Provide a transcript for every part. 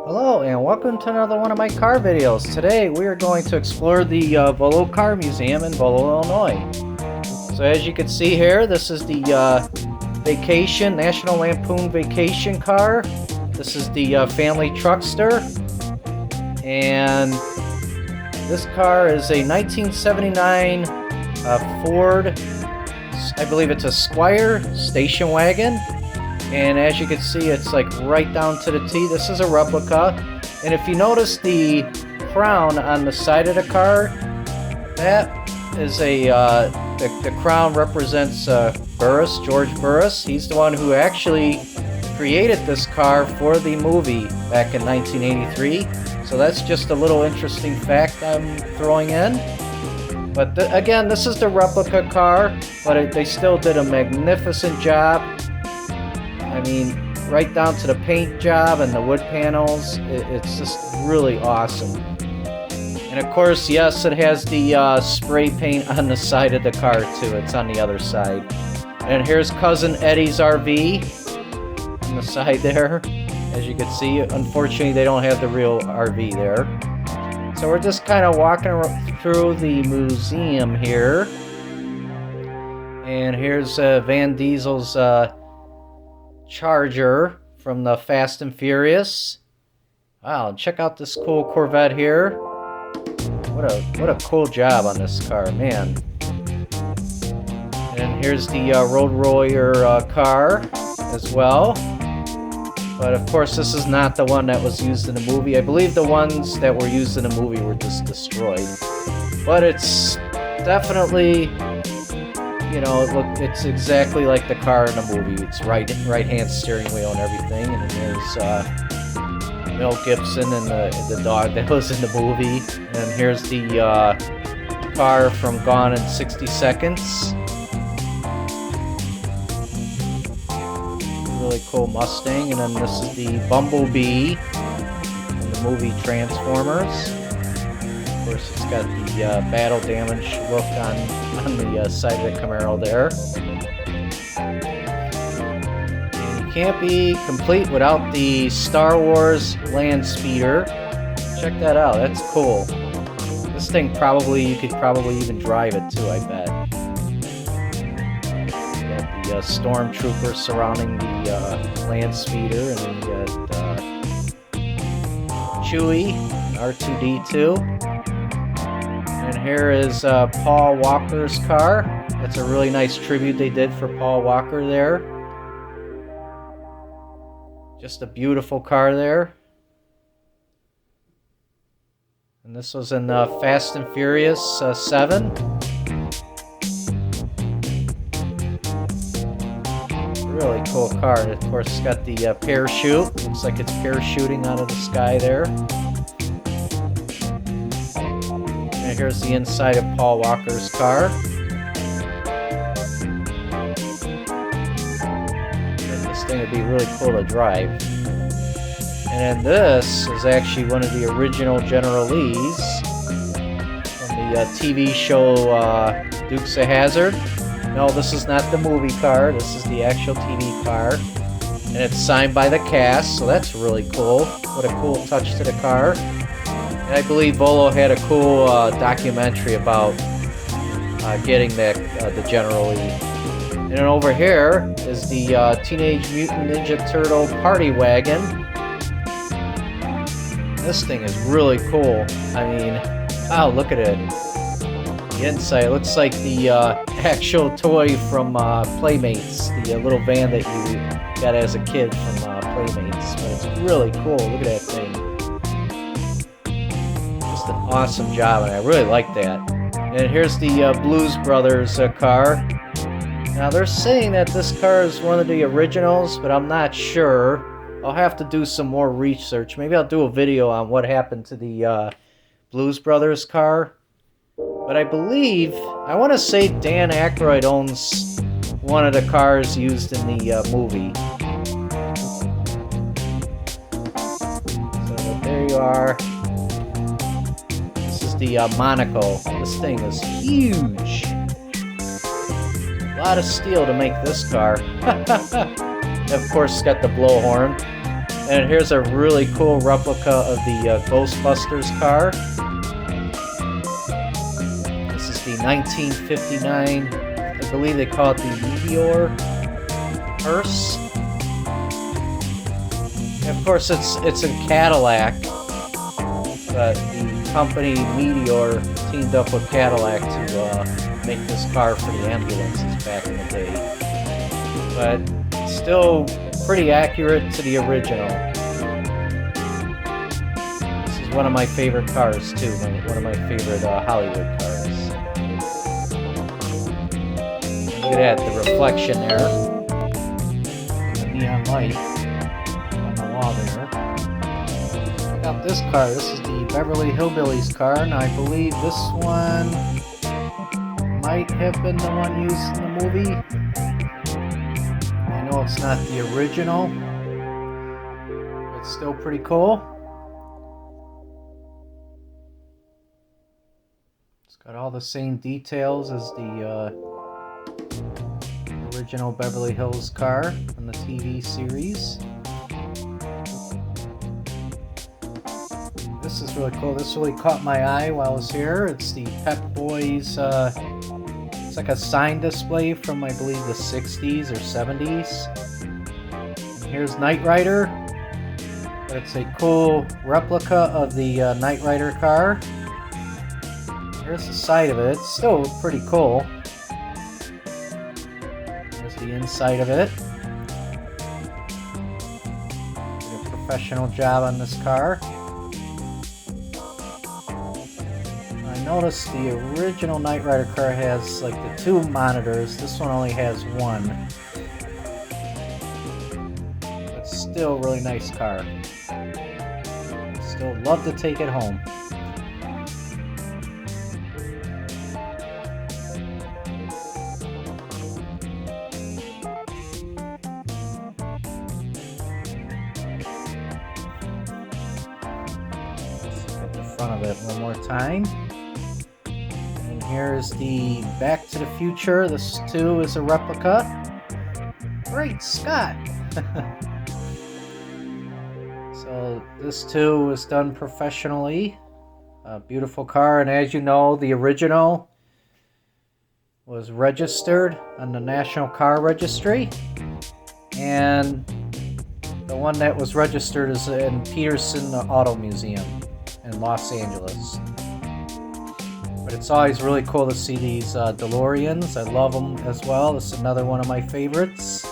Hello and welcome to another one of my car videos. Today we are going to explore the Volo Car Museum in Volo, Illinois. So as you can see here, this is the National Lampoon Vacation car. This is the family truckster. And this car is a 1979 Ford, I believe it's a Squire station wagon. And as you can see, it's like right down to the T. This is a replica. And if you notice the crown on the side of the car, that is the crown represents Burris, George Burris. He's the one who actually created this car for the movie back in 1983. So that's just a little interesting fact I'm throwing in. But again, this is the replica car, but they still did a magnificent job. I mean, right down to the paint job and the wood panels, it's just really awesome. And of course, yes, it has the spray paint on the side of the car too. It's on the other side. And here's Cousin Eddie's RV on the side there. As you can see, unfortunately, they don't have the real RV there. So we're just kind of walking through the museum here. And here's Van Diesel's Charger from the Fast and Furious. Wow, check out this cool Corvette here. What a cool job on this car, man. And here's the Road Warrior car as well. But of course, this is not the one that was used in the movie. I believe the ones that were used in the movie were just destroyed. But it's definitely, you know, it's exactly like the car in the movie. It's right-hand steering wheel and everything. And then there's Mel Gibson and the dog that was in the movie. And here's the car from Gone in 60 Seconds. Really cool Mustang. And then this is the Bumblebee from the movie Transformers. Of course, it's got the battle damage look on the side of the Camaro there. And you can't be complete without the Star Wars land speeder. Check that out, that's cool. This thing you could probably even drive it too, I bet. You got the stormtroopers surrounding the land speeder, and then you got Chewie, R2-D2. And here is Paul Walker's car. That's a really nice tribute they did for Paul Walker there. Just a beautiful car there. And this was in Fast and Furious 7. Really cool car. And of course, it's got the parachute. Looks like it's parachuting out of the sky there. And here's the inside of Paul Walker's car. And this thing would be really cool to drive. And then this is actually one of the original General Lees from the TV show Dukes of Hazzard. No, this is not the movie car. This is the actual TV car. And it's signed by the cast, so that's really cool. What a cool touch to the car. And I believe Volo had a cool documentary about getting the General Lee. And then over here is the Teenage Mutant Ninja Turtle Party Wagon. This thing is really cool. I mean, wow, look at it. The inside looks like the actual toy from Playmates, the little van that you got as a kid from Playmates. But it's really cool. Look at that thing. An awesome job, and I really like that. And here's the Blues Brothers car. Now they're saying that this car is one of the originals, but I'm not sure. I'll have to do some more research. Maybe I'll do a video on what happened to the Blues Brothers car. But I believe, I want to say Dan Aykroyd owns one of the cars used in the movie. So there you are. The monocle. This thing is huge. A lot of steel to make this car. Of course, it's got the blowhorn. And here's a really cool replica of the Ghostbusters car. This is the 1959, I believe they call it the Meteor hearse. And of course it's a Cadillac, but the company Meteor teamed up with Cadillac to make this car for the ambulances back in the day. But still pretty accurate to the original. This is one of my favorite cars too, one of my favorite Hollywood cars. Look at that, the reflection there. The neon light on the wall there. Check out this car. This is the Beverly Hillbillies car, and I believe this one might have been the one used in the movie. I know it's not the original, but it's still pretty cool. It's got all the same details as the original Beverly Hills car from the TV series. This is really cool. This really caught my eye while I was here. It's the Pep Boys, it's like a sign display from, I believe, the 60s or 70s. And here's Knight Rider. It's a cool replica of the Knight Rider car. Here's the side of it. It's still pretty cool. Here's the inside of it. Did a professional job on this car. Notice the original Knight Rider car has like the 2 monitors. This one only has 1. But still a really nice car. Still love to take it home. Let's look at the front of it one more time. Here's the Back to the Future. This too is a replica. Great Scott! So this too was done professionally. A beautiful car, and as you know, the original was registered on the National Car Registry, and the one that was registered is in Peterson Auto Museum in Los Angeles. But it's always really cool to see these DeLoreans. I love them as well. This is another one of my favorites.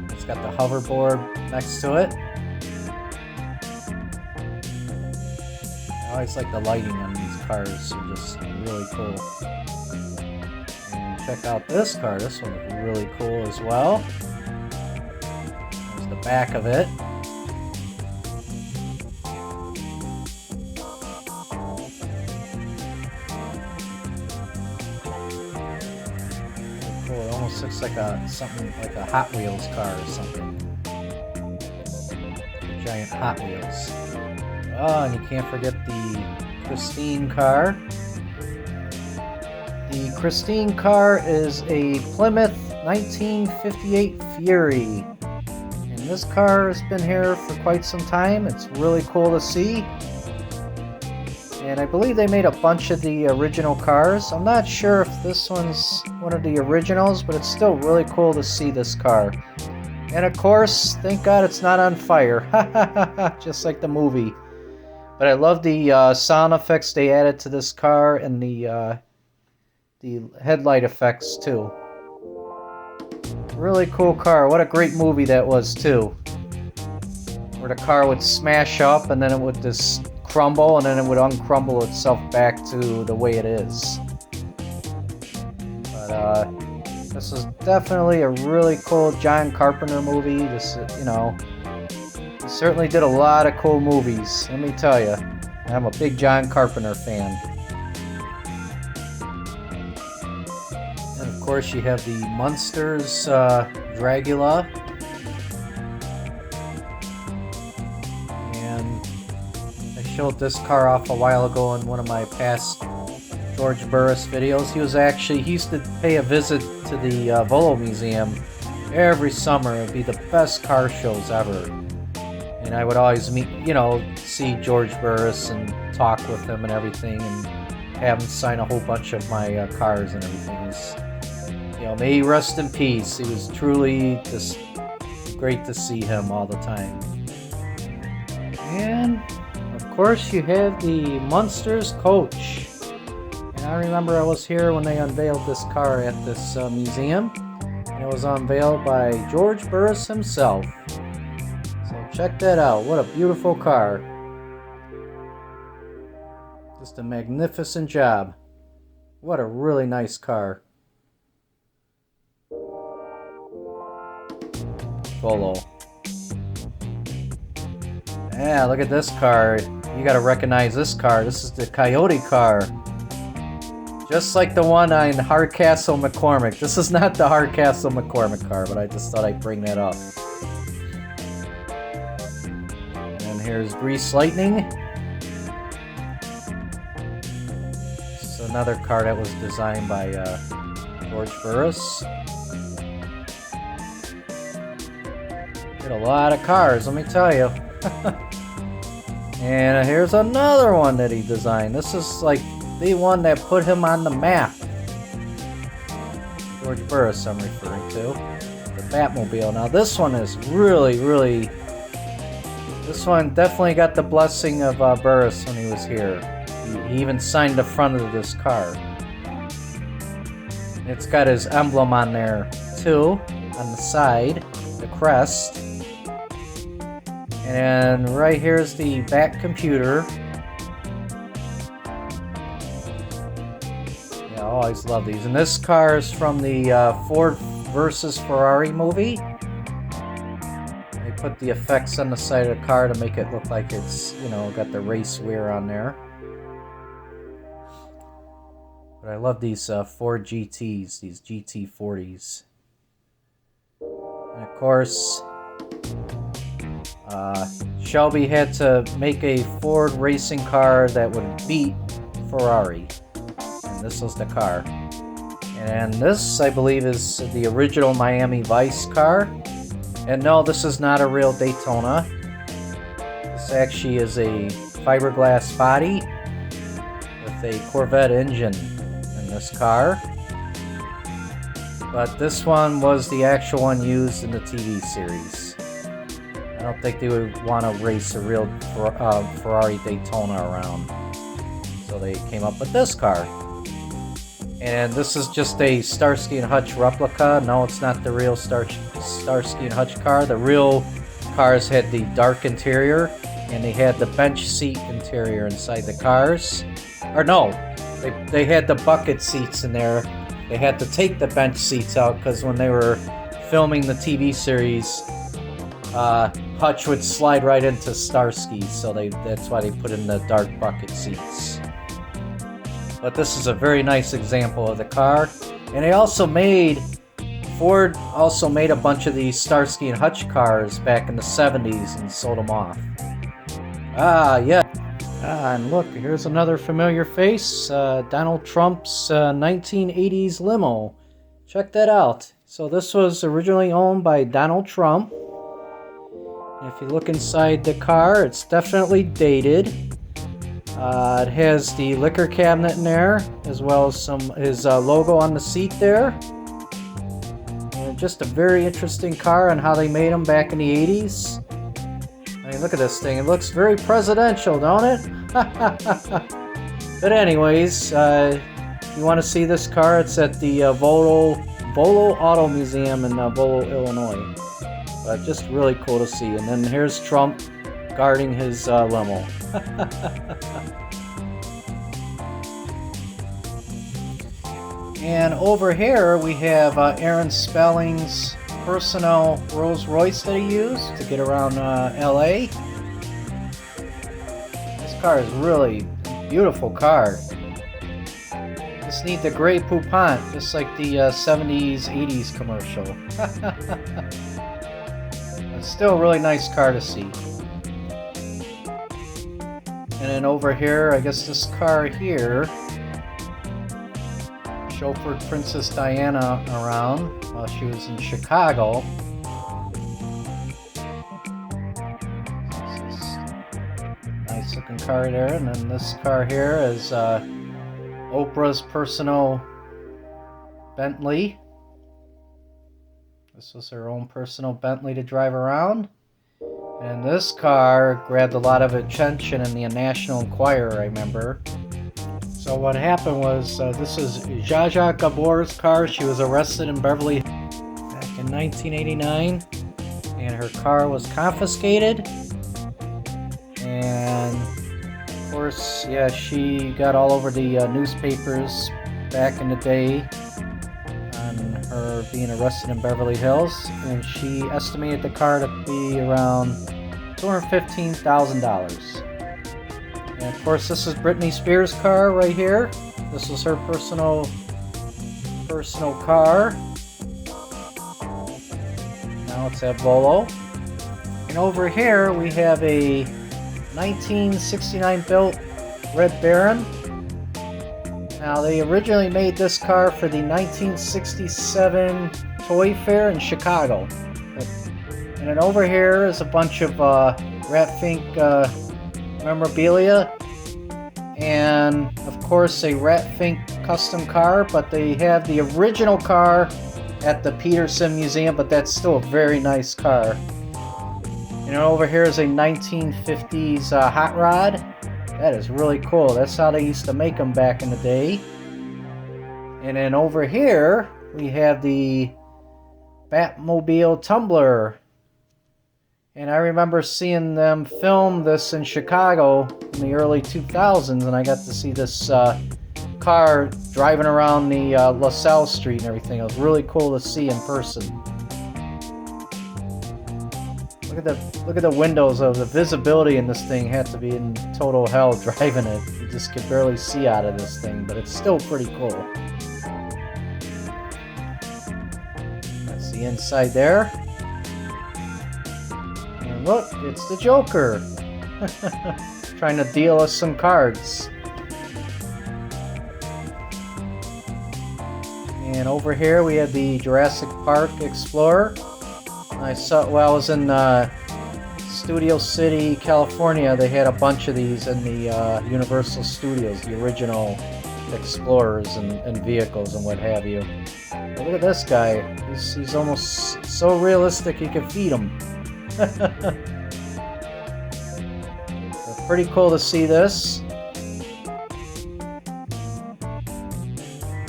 It's got the hoverboard next to it. I always like the lighting on these cars. They're just really cool. And check out this car. This one is really cool as well. There's the back of it. It almost looks like something like a Hot Wheels car or something. Giant Hot Wheels. Oh, and you can't forget the Christine car. The Christine car is a Plymouth 1958 Fury. And this car has been here for quite some time. It's really cool to see. And I believe they made a bunch of the original cars. I'm not sure if this one's one of the originals, but it's still really cool to see this car. And of course, thank God it's not on fire. Just like the movie. But I love the sound effects they added to this car, and the headlight effects too. Really cool car. What a great movie that was too. Where the car would smash up and then it would just crumble, and then it would uncrumble itself back to the way it is. But this is definitely a really cool John Carpenter movie. This, you know, he certainly did a lot of cool movies. Let me tell you, I'm a big John Carpenter fan. And of course, you have the Munsters Dracula. Showed this car off a while ago in one of my past George Burris videos. He used to pay a visit to the Volo Museum Every summer, it'd be the best car shows ever. And I would always meet, see George Burris and talk with him and everything, and have him sign a whole bunch of my cars and everything. May he rest in peace. He was truly just great to see him all the time. And of course, you have the Munsters coach. And I remember I was here when they unveiled this car at this museum. And it was unveiled by George Burris himself. So check that out. What a beautiful car. Just a magnificent job. What a really nice car. Volo. Yeah, look at this car. You gotta recognize this car. This is the Coyote Car. Just like the one on Hardcastle McCormick. This is not the Hardcastle McCormick car, but I just thought I'd bring that up. And then here's Grease Lightning. This is another car that was designed by George Burris. Got a lot of cars, let me tell you. And here's another one that he designed. This is like the one that put him on the map. George Burris I'm referring to. The Batmobile. Now this one is really, really... This one definitely got the blessing of Burris when he was here. He even signed the front of this car. It's got his emblem on there too, on the side, the crest. And right here's the back computer. Yeah, I always love these. And this car is from the Ford versus Ferrari movie. They put the effects on the side of the car to make it look like it's, got the race wear on there. But I love these Ford GTs, these GT40s. And of course, Shelby had to make a Ford racing car that would beat Ferrari. And this was the car. And this, I believe, is the original Miami Vice car. And no, this is not a real Daytona. This actually is a fiberglass body with a Corvette engine in this car. But this one was the actual one used in the TV series. I don't think they would want to race a real Ferrari Daytona around. So they came up with this car. And this is just a Starsky and Hutch replica. No, it's not the real Starsky and Hutch car. The real cars had the dark interior, and they had the bench seat interior inside the cars. Or no, they had the bucket seats in there. They had to take the bench seats out because when they were filming the TV series, Hutch would slide right into Starsky, so that's why they put in the dark bucket seats. But this is a very nice example of the car. And Ford also made a bunch of these Starsky and Hutch cars back in the 70s and sold them off. Yeah. And look, here's another familiar face, Donald Trump's 1980s limo. Check that out. So this was originally owned by Donald Trump. If you look inside the car, it's definitely dated. It has the liquor cabinet in there, as well as his logo on the seat there. And just a very interesting car and how they made them back in the 80s. I mean, look at this thing. It looks very presidential, don't it? But anyways, if you want to see this car, it's at the Volo Auto Museum in Volo, Illinois. But just really cool to see. And then here's Trump guarding his limo. And over here we have Aaron Spelling's personal Rolls Royce that he used to get around LA. This car is really a beautiful car. Just need the gray Poupon, just like the 70s, 80s commercial. It's still a really nice car to see. And then over here, I guess this car here chauffeured Princess Diana around while she was in Chicago. This is a nice looking car there, and then this car here is Oprah's personal Bentley. This was her own personal Bentley to drive around. And this car grabbed a lot of attention in the National Enquirer, I remember. So what happened was, this is Zsa Zsa Gabor's car. She was arrested in Beverly Hills back in 1989. And her car was confiscated. And, of course, yeah, she got all over the newspapers back in the day on her being arrested in Beverly Hills, and she estimated the car to be around $215,000. And of course, this is Britney Spears' car right here. This was her personal car. Now it's at Volo. And over here we have a 1969 built Red Baron. Now, they originally made this car for the 1967 Toy Fair in Chicago. And then over here is a bunch of Rat Fink memorabilia. And, of course, a Rat Fink custom car. But they have the original car at the Peterson Museum, but that's still a very nice car. And over here is a 1950s hot rod. That is really cool. That's how they used to make them back in the day. And then over here, we have the Batmobile Tumbler. And I remember seeing them film this in Chicago in the early 2000s, and I got to see this car driving around the LaSalle Street and everything. It was really cool to see in person. Look at the windows. Of the visibility in this thing had to be in total hell driving it. You just could barely see out of this thing, but it's still pretty cool. That's the inside there. And look, it's the Joker. Trying to deal us some cards. And over here we have the Jurassic Park Explorer. I saw while I was in Studio City, California. They had a bunch of these in the Universal Studios, the original Explorers and vehicles and what have you. But look at this guy. He's almost so realistic you can feed him. Pretty cool to see this.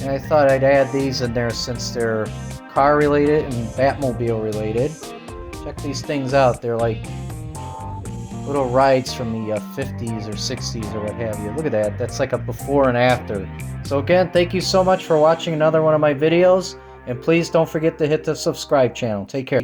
And I thought I'd add these in there since they're car related and Batmobile related. Check these things out. They're like little rides from the 50s or 60s or what have you. Look at that. That's like a before and after. So again, thank you so much for watching another one of my videos, and please don't forget to hit the subscribe channel. Take care.